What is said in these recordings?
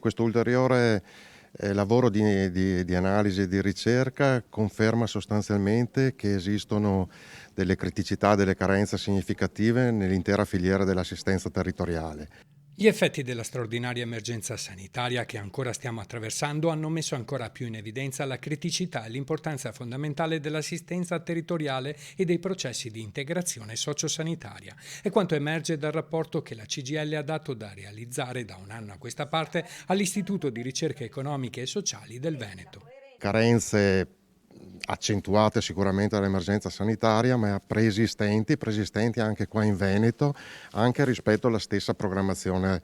Questo ulteriore lavoro di analisi e di ricerca conferma sostanzialmente che esistono delle criticità, delle carenze significative nell'intera filiera dell'assistenza territoriale. Gli effetti della straordinaria emergenza sanitaria che ancora stiamo attraversando hanno messo ancora più in evidenza la criticità e l'importanza fondamentale dell'assistenza territoriale e dei processi di integrazione sociosanitaria. È quanto emerge dal rapporto che la CGIL ha dato da realizzare da un anno a questa parte all'Istituto di Ricerche Economiche e Sociali del Veneto. Carenze accentuate sicuramente dall'emergenza sanitaria, ma preesistenti anche qua in Veneto, anche rispetto alla stessa programmazione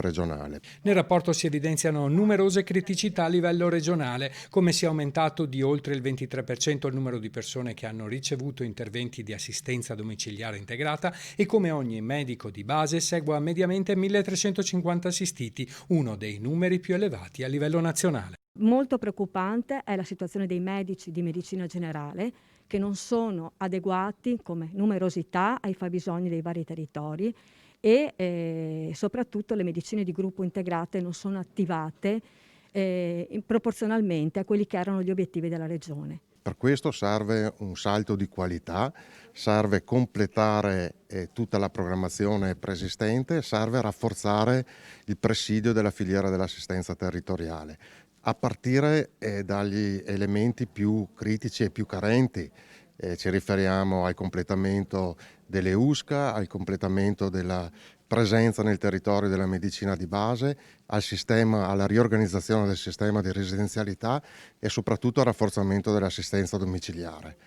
regionale. Nel rapporto si evidenziano numerose criticità a livello regionale, come sia aumentato di oltre il 23% il numero di persone che hanno ricevuto interventi di assistenza domiciliare integrata e come ogni medico di base segua mediamente 1350 assistiti, uno dei numeri più elevati a livello nazionale. Molto preoccupante è la situazione dei medici di medicina generale che non sono adeguati come numerosità ai fabbisogni dei vari territori e soprattutto le medicine di gruppo integrate non sono attivate proporzionalmente a quelli che erano gli obiettivi della Regione. Per questo serve un salto di qualità, serve completare tutta la programmazione preesistente, serve rafforzare il presidio della filiera dell'assistenza territoriale, a partire dagli elementi più critici e più carenti. Ci riferiamo al completamento delle USCA, al completamento della presenza nel territorio della medicina di base, alla riorganizzazione del sistema di residenzialità e soprattutto al rafforzamento dell'assistenza domiciliare.